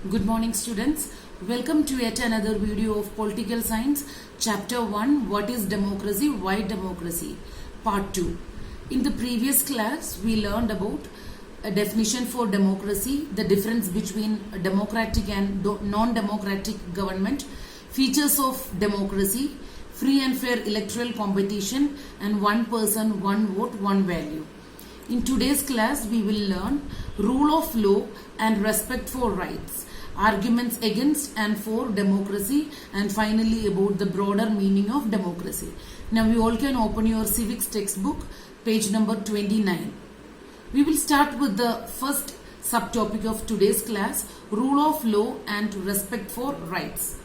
Good morning students. Welcome to yet another video of Political Science, Chapter 1, What is Democracy, Why Democracy, Part 2. In the previous class, we learned about a definition for democracy, the difference between a democratic and non-democratic government, features of democracy, free and fair electoral competition, and one person, one vote, one value. In today's class, we will learn rule of law and respect for rights, arguments against and for democracy, and finally about the broader meaning of democracy. Now you all can open your civics textbook, page number 29. We will start with the first subtopic of today's class, rule of law and respect for rights.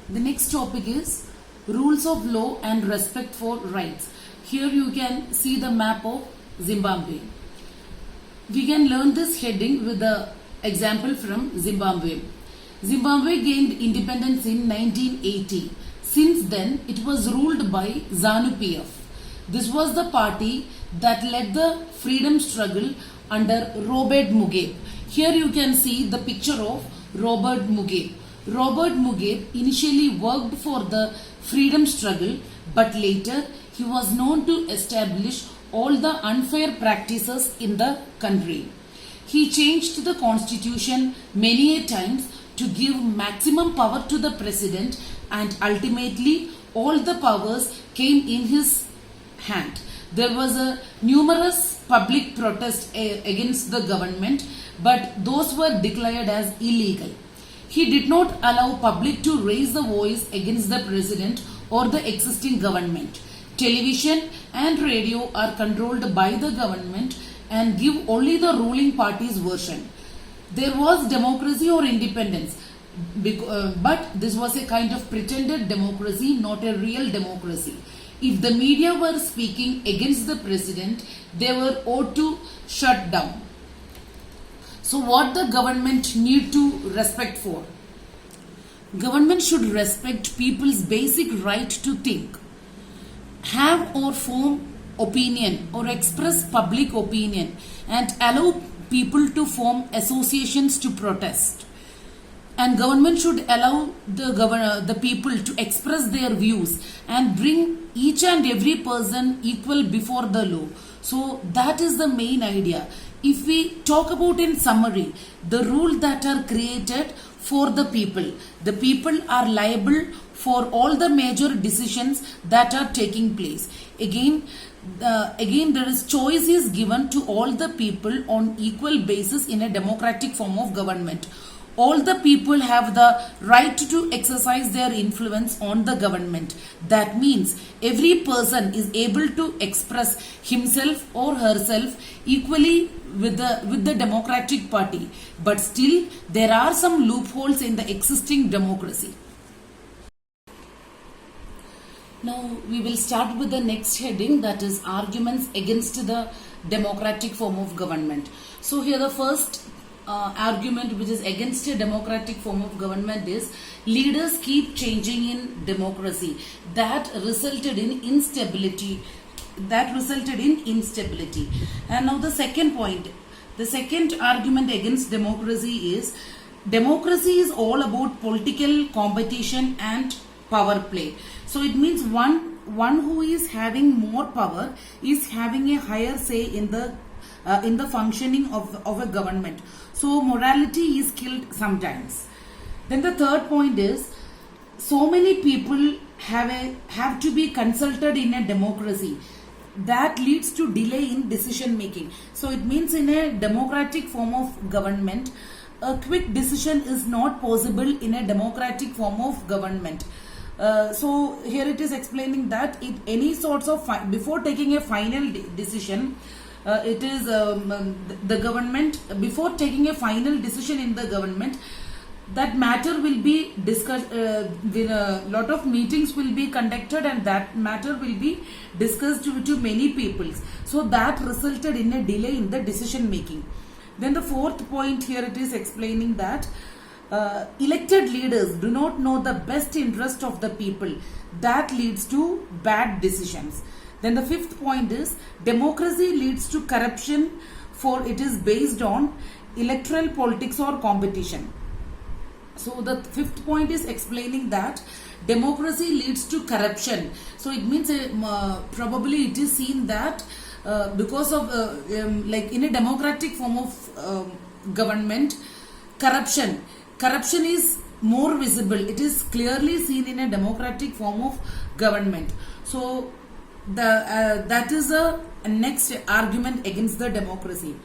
The next topic is rules of law and respect for rights. Here you can see the map of Zimbabwe. We can learn this heading with the example from Zimbabwe. Zimbabwe gained independence in 1980. Since then, it was ruled by ZANU-PF. This was the party that led the freedom struggle under Robert Mugabe. Here you can see the picture of Robert Mugabe. Robert Mugabe initially worked for the freedom struggle, but later he was known to establish all the unfair practices in the country. He changed the constitution many a times to give maximum power to the president, and ultimately all the powers came in his hand. There was a numerous public protest against the government, but those were declared as illegal. He did not allow public to raise the voice against the president or the existing government. Television and radio are controlled by the government and give only the ruling party's version. There was democracy or independence, but this was a kind of pretended democracy, not a real democracy. If the media were speaking against the president, they were ought to shut down. So what the government need to respect for? Government should respect people's basic right to think, have or form opinion or express public opinion, and allow people to form associations to protest. And government should allow the people to express their views and bring each and every person equal before the law. So that is the main idea. If we talk about in summary, the rules that are created for the people are liable for all the major decisions that are taking place. Again there is choice is given to all the people on equal basis in a democratic form of government. All the people have the right to exercise their influence on the government. That means every person is able to express himself or herself equally with the democratic party. But still, there are some loopholes in the existing democracy. Now, we will start with the next heading, that is arguments against the democratic form of government. So here the first argument which is against a democratic form of government is leaders keep changing in democracy. That resulted in instability. And now the second point, the second argument against democracy is all about political competition and power play. So it means one who is having more power is having a higher say in the functioning of a government. So morality is killed sometimes. Then the third point is so many people have to be consulted in a democracy. That leads to delay in decision making. So it means in a democratic form of government, a quick decision is not possible in a democratic form of government. So here it is explaining that any sorts of before taking a final decision, it is the government, before taking a final decision in the government, that matter will be discussed, a lot of meetings will be conducted, and that matter will be discussed to many people. So that resulted in a delay in the decision making. Then the fourth point here it is explaining that elected leaders do not know the best interest of the people. That leads to bad decisions. Then the fifth point is democracy leads to corruption, for it is based on electoral politics or competition. So the fifth point is explaining that democracy leads to corruption. So it means probably it is seen that because of like in a democratic form of government, corruption is more visible. It is clearly seen in a democratic form of government. So that is a next argument against the democracy.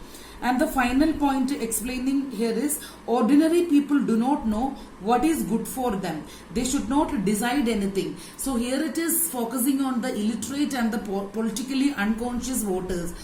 And the final point explaining here is ordinary people do not know what is good for them. They should not decide anything. So here it is focusing on the illiterate and the politically unconscious voters.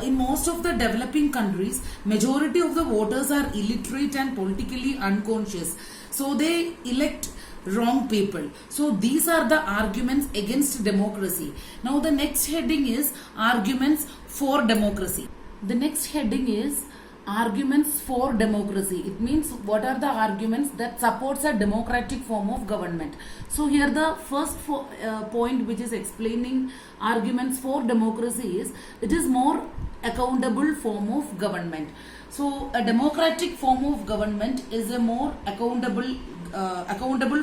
In most of the developing countries, majority of the voters are illiterate and politically unconscious. So they elect wrong people. So these are the arguments against democracy. Now the next heading is arguments for democracy. The next heading is arguments for democracy. It means what are the arguments that supports a democratic form of government. So here the first point which is explaining arguments for democracy is it is more accountable form of government. So a democratic form of government is a more accountable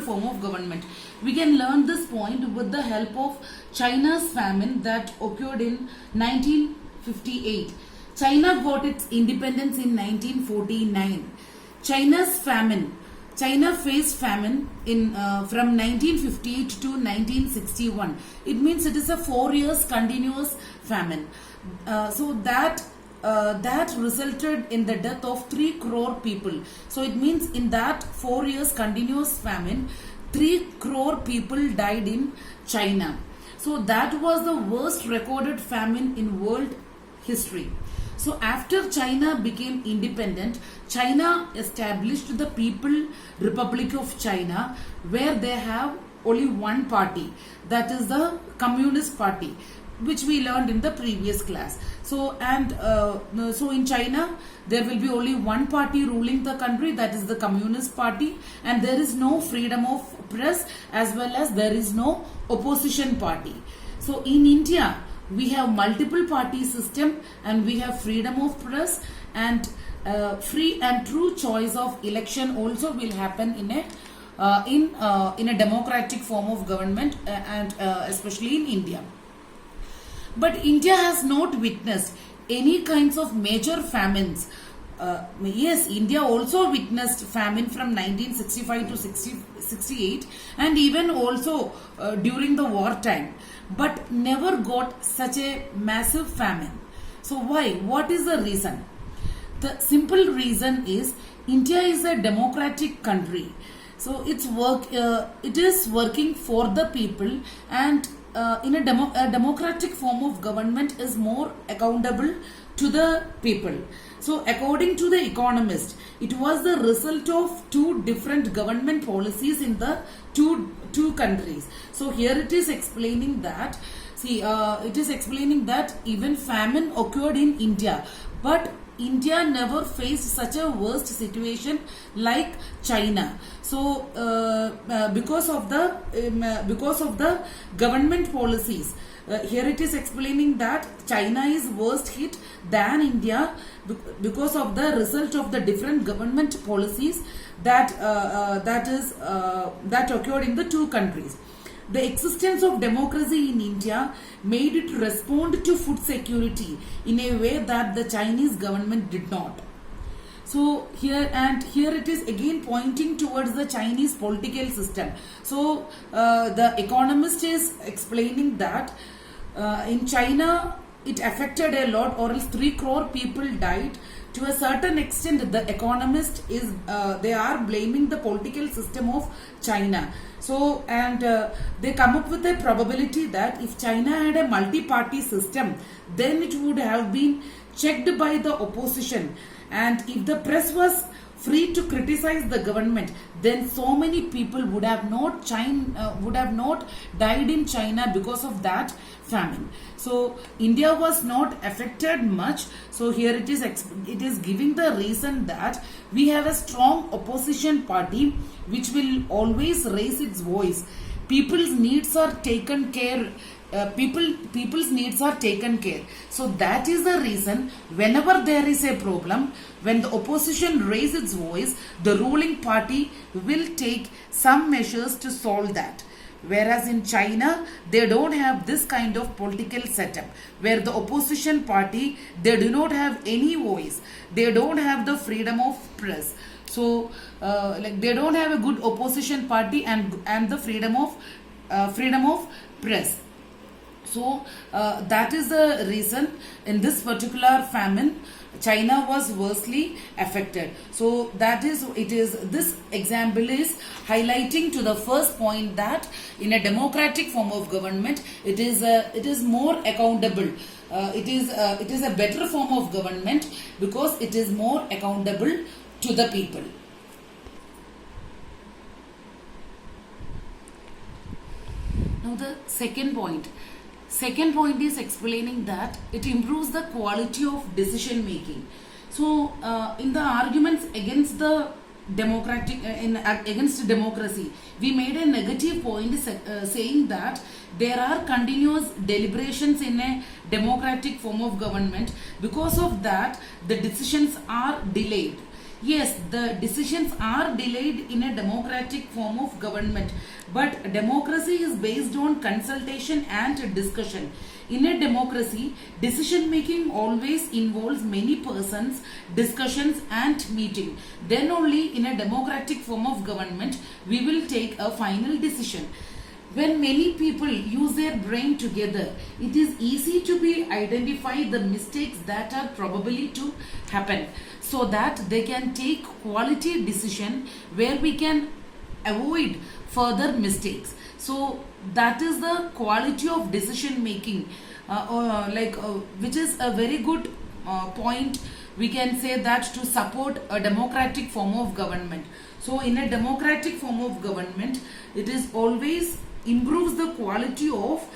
form of government. We can learn this point with the help of China's famine that occurred in 1958. China got its independence in 1949. China faced famine in from 1958 to 1961. It means it is a 4 years continuous famine. So that resulted in the death of 3 crore people. So it means in that 4 years continuous famine, 3 crore people died in China. So that was the worst recorded famine in world history. So after China became independent, China established the People Republic of China, where they have only one party, that is the Communist Party, which we learned in the previous class. So in China there will be only one party ruling the country, that is the Communist Party, and there is no freedom of press as well as there is no opposition party. So in India we have multiple party system and we have freedom of press, and free and true choice of election also will happen in a democratic form of government, and especially in India. But India has not witnessed any kinds of major famines. Yes, India also witnessed famine from 1965 to 68 and even also during the wartime, but never got such a massive famine. So why? What is the reason? The simple reason is India is a democratic country. So it is working for the people, and in a democratic form of government is more accountable to the people. So according to The Economist, it was the result of 2 different government policies in the two countries. So here it is explaining that, even famine occurred in India, but India never faced such a worst situation like China. So because of the government policies, here it is explaining that China is worst hit than India because of the result of the different government policies that occurred in the 2 countries. The existence of democracy in India made it respond to food security in a way that the Chinese government did not. So here it is again pointing towards the Chinese political system. So the Economist is explaining that in China it affected a lot, or else 3 crore people died. To a certain extent, the Economist is they are blaming the political system of China. So they come up with a probability that if China had a multi-party system, then it would have been checked by the opposition, and if the press was free to criticize the government, then so many people would have not died in China because of that famine. So India was not affected much. So here it is giving the reason that we have a strong opposition party which will always raise its voice. People's needs are taken care people's needs are taken care. So that is the reason whenever there is a problem, when the opposition raise its voice, the ruling party will take some measures to solve that. Whereas in China, they don't have this kind of political setup where the opposition party, they do not have any voice. They don't have the freedom of press. So like they don't have a good opposition party and the freedom of press. So that is the reason in this particular famine China was worstly affected. So that is, this example is highlighting to the first point that in a democratic form of government, it is more accountable. It is a better form of government because it is more accountable to the people. Now the second point. Second point is explaining that it improves the quality of decision making. So in the arguments against the against democracy, we made a negative point saying that there are continuous deliberations in a democratic form of government. Because of that, the decisions are delayed. Yes, the decisions are delayed in a democratic form of government, but democracy is based on consultation and discussion. In a democracy, decision making always involves many persons, discussions and meeting. Then only in a democratic form of government, we will take a final decision. When many people use their brain together, it is easy to be identify the mistakes that are probably to happen, so that they can take quality decision where we can avoid further mistakes. So that is the quality of decision making, which is a very good point. We can say that to support a democratic form of government. So in a democratic form of government, it is always improves the quality of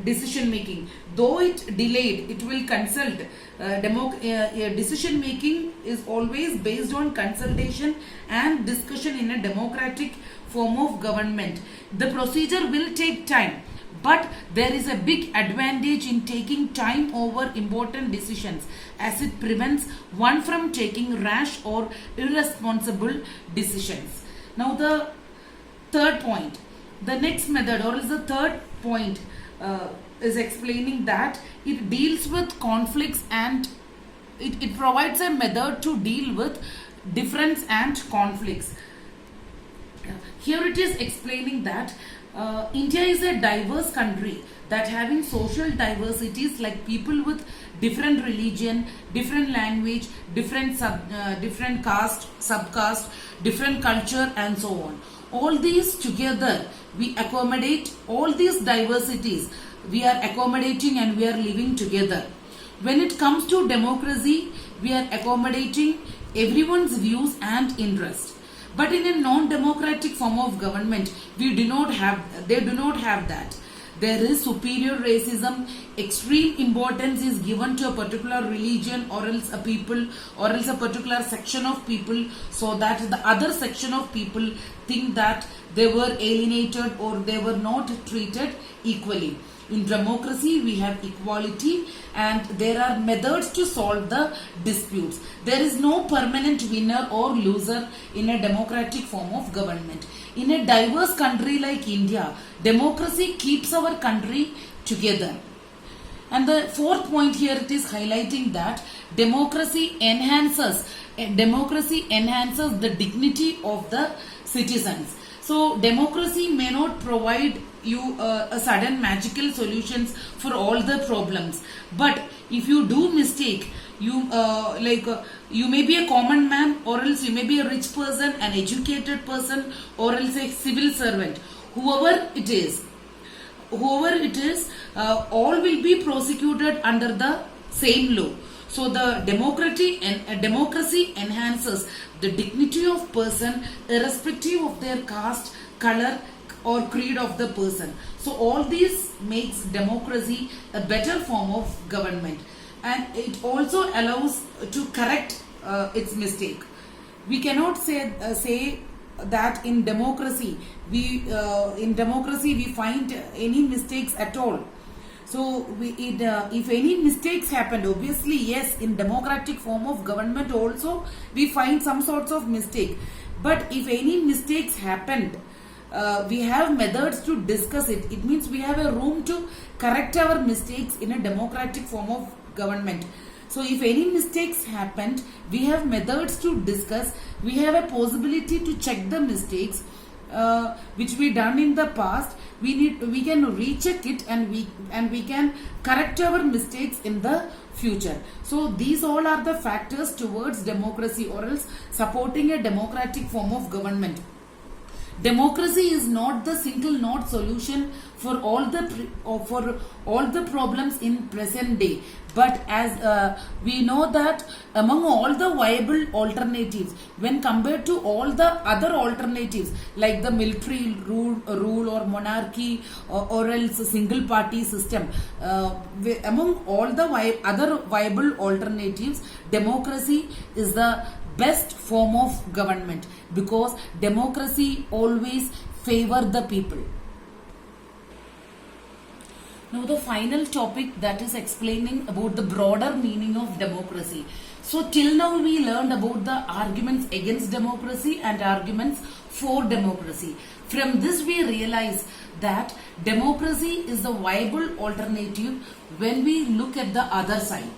decision making. Though it delayed, it will consult. Decision making is always based on consultation and discussion in a democratic form of government. The procedure will take time, but there is a big advantage in taking time over important decisions, as it prevents one from taking rash or irresponsible decisions. Now the third point, the next method, or is the third point, is explaining that it deals with conflicts and it provides a method to deal with difference and conflicts. Here it is explaining that India is a diverse country that having social diversities like people with different religion, different language, different caste, subcaste, different culture and so on. All these together, we accommodate all these diversities. We are accommodating and we are living together. When it comes to democracy, we are accommodating everyone's views and interests. But in a non-democratic form of government, they do not have that. There is superior racism, extreme importance is given to a particular religion or else a people or else a particular section of people, so that the other section of people think that they were alienated or they were not treated equally. In democracy, we have equality and there are methods to solve the disputes. There is no permanent winner or loser in a democratic form of government. In a diverse country like India, democracy keeps our country together. And the fourth point here, it is highlighting that democracy enhances the dignity of the citizens. So democracy may not provide you a sudden magical solutions for all the problems, but if you do mistake, you may be a common man, or else you may be a rich person, an educated person, or else a civil servant. Whoever it is, all will be prosecuted under the same law. So the democracy enhances the dignity of person irrespective of their caste, color or creed of the person. So all this makes democracy a better form of government, and it also allows to correct its mistake. We cannot say that in democracy we find any mistakes at all. So if any mistakes happened, obviously yes, in democratic form of government also we find some sorts of mistake. But if any mistakes happened, we have methods to discuss it. It means we have a room to correct our mistakes in a democratic form of government. So if any mistakes happened, we have methods to discuss. We have a possibility to check the mistakes which we done in the past. We can recheck it, and we can correct our mistakes in the future. So these all are the factors towards democracy, or else supporting a democratic form of government. Democracy is not the single not solution for all the problems in present day, but as we know that among all the viable alternatives, when compared to all the other alternatives like the military rule or monarchy, or else a single party system, among all the other viable alternatives, democracy is the best form of government, because democracy always favor the people. Now the final topic, that is explaining about the broader meaning of democracy. So till now we learned about the arguments against democracy and arguments for democracy. From this we realize that democracy is the viable alternative when we look at the other side.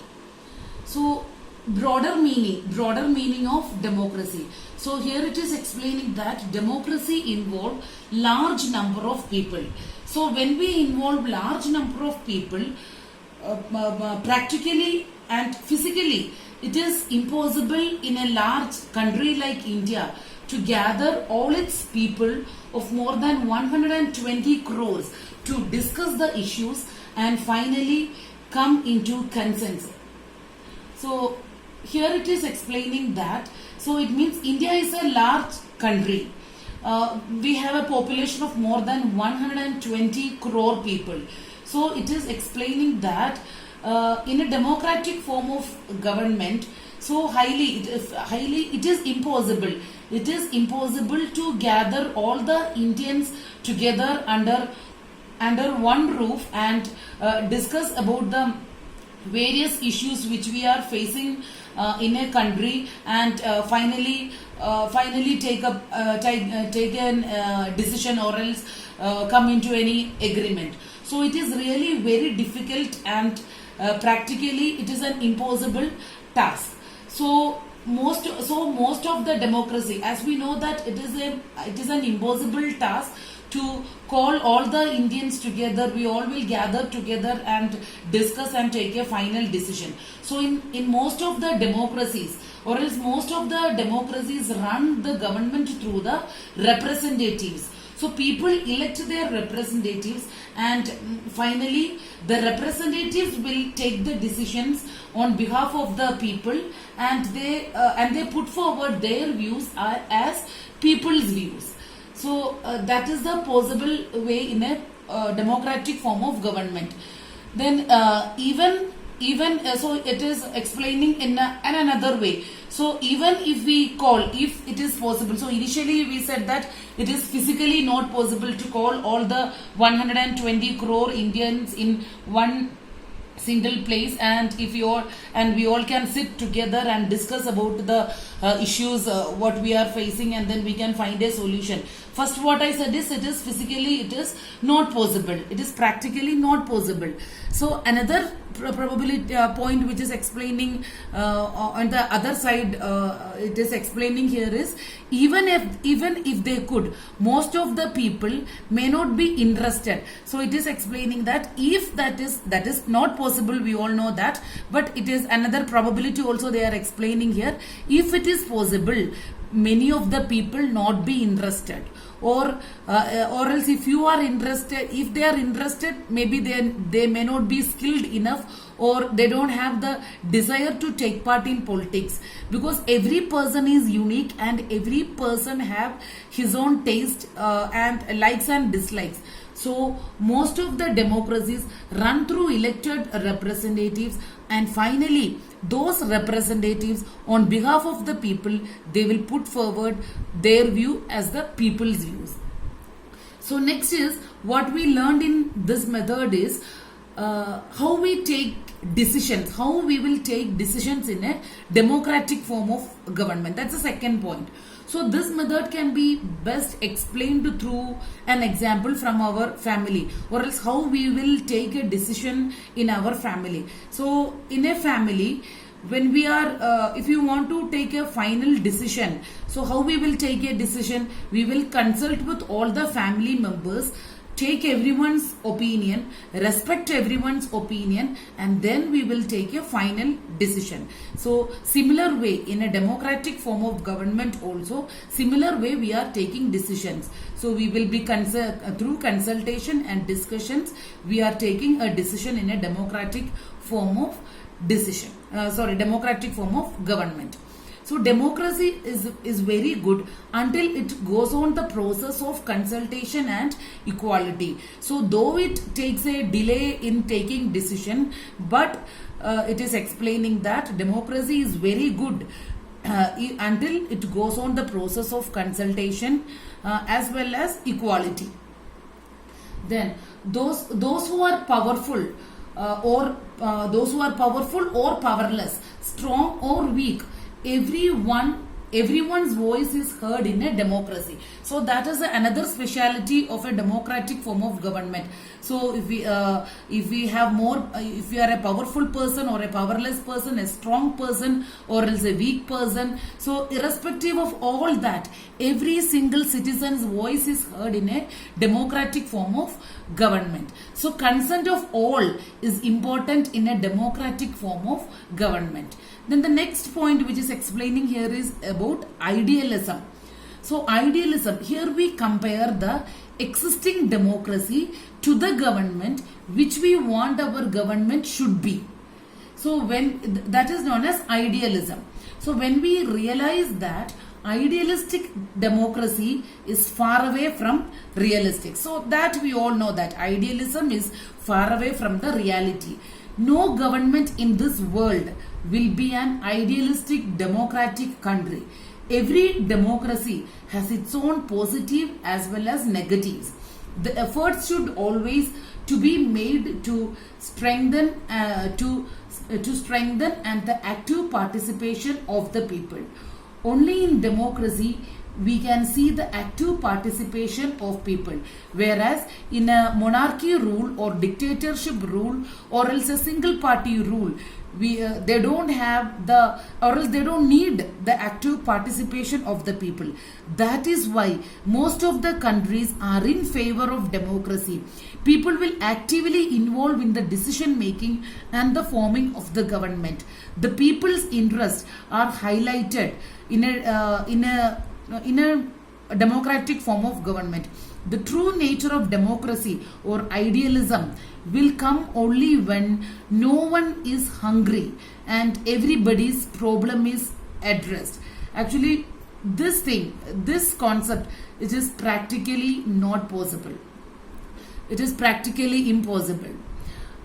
So broader meaning of democracy. So here it is explaining that democracy involves large number of people. So when we involve large number of people, practically and physically, it is impossible in a large country like India to gather all its people of more than 120 crores to discuss the issues and finally come into consensus. So here it is explaining that, so it means India is a large country. We have a population of more than 120 crore people. So it is explaining that in a democratic form of government, so it is impossible. It is impossible to gather all the Indians together under one roof and discuss about the various issues which we are facing in a country, and finally take a decision, or else come into any agreement. So it is really very difficult, and practically it is an impossible task. So most of the democracy, as we know that it is an impossible task to call all the Indians together. We all will gather together and discuss and take a final decision. So in most of the democracies, or else most of the democracies run the government through the representatives. So people elect their representatives, and finally the representatives will take the decisions on behalf of the people, and they put forward their views as people's views. So that is the possible way in a democratic form of government. Then so it is explaining in another way. So even if it is possible, so initially we said that it is physically not possible to call all the 120 crore Indians in one single place, and we all can sit together and discuss about the issues what we are facing, and then we can find a solution. First, what I said is, it is physically it is not possible. It is practically not possible. So another probability point which is explaining on the other side, it is explaining here is, even if they could, most of the people may not be interested. So it is explaining that if that is not possible, we all know that, but it is another probability also they are explaining here. If it is possible, many of the people not be interested, or else if you are interested, if they are interested, maybe they may not be skilled enough, or they don't have the desire to take part in politics, because every person is unique and every person have his own taste and likes and dislikes. So most of the democracies run through elected representatives, and finally those representatives on behalf of the people, they will put forward their view as the people's views. So next is what we learned in this method is, how we take decisions, how we will take decisions in a democratic form of government. That's the second point. So this method can be best explained through an example from our family, or else how we will take a decision in our family. So in a family, when we are if you want to take a final decision, so how we will take a decision, we will consult with all the family members, take everyone's opinion, respect everyone's opinion, and then we will take a final decision. So similar way in a democratic form of government also, similar way we are taking decisions. So we will be through consultation and discussions, we are taking a decision in a democratic form of decision. Democratic form of government. So democracy is very good until it goes on the process of consultation and equality. So though it takes a delay in taking decision, but it is explaining that democracy is very good until it goes on the process of consultation as well as equality. Then those who are powerful or powerless, strong or weak, everyone's voice is heard in a democracy. So that is another speciality of a democratic form of government. So if we are a powerful person or a powerless person, a strong person or else a weak person, so irrespective of all that, every single citizen's voice is heard in a democratic form of government. So consent of all is important in a democratic form of government. Then the next point which is explaining here is about idealism. So idealism, here we compare the existing democracy to the government which we want our government should be. So when that is known as idealism. So when we realize that idealistic democracy is far away from realistic, so that we all know that idealism is far away from the reality. No government in this world will be an idealistic democratic country. Every democracy has its own positive as well as negatives. The efforts should always to be made to strengthen and the active participation of the people. Only in democracy we can see the active participation of people, whereas in a monarchy rule or dictatorship rule or else a single party rule, they don't have the, or else they don't need the active participation of the people. That is why most of the countries are in favor of democracy. People will actively involve in the decision making and the forming of the government. The people's interests are highlighted in a democratic form of government. The true nature of democracy or idealism will come only when no one is hungry and everybody's problem is addressed. Actually, this concept, it is practically not possible. It is practically impossible.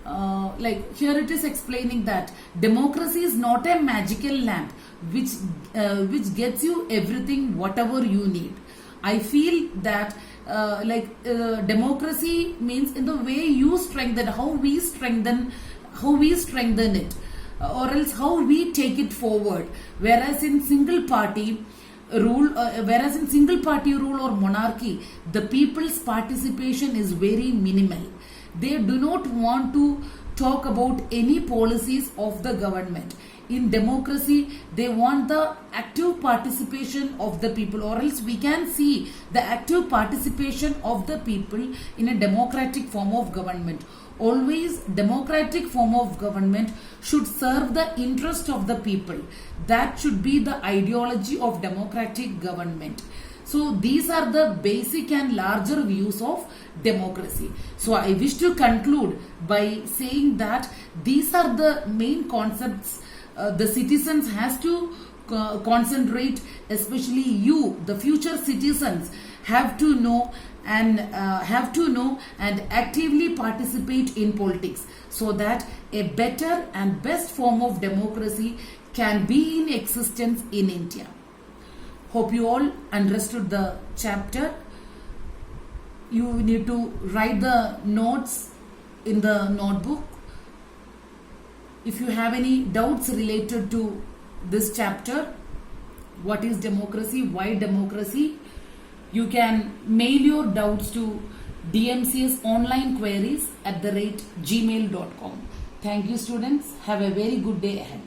Like here it is explaining that democracy is not a magical lamp which gets you everything whatever you need. I feel that democracy means in the way you strengthen, how we strengthen it, or else how we take it forward. Whereas in single party rule or monarchy, the people's participation is very minimal. They do not want to talk about any policies of the government. In democracy, they want the active participation of the people, or else we can see the active participation of the people in a democratic form of government. Always, democratic form of government should serve the interest of the people. That should be the ideology of democratic government. So these are the basic and larger views of democracy. So I wish to conclude by saying that these are the main concepts the citizens has to concentrate, especially you, the future citizens, have to know and actively participate in politics, so that a better and best form of democracy can be in existence in India. Hope you all understood the chapter. You need to write the notes in the notebook. If you have any doubts related to this chapter, what is democracy, why democracy, you can mail your doubts to dmcsonlinequeries@gmail.com. Thank you, students. Have a very good day ahead.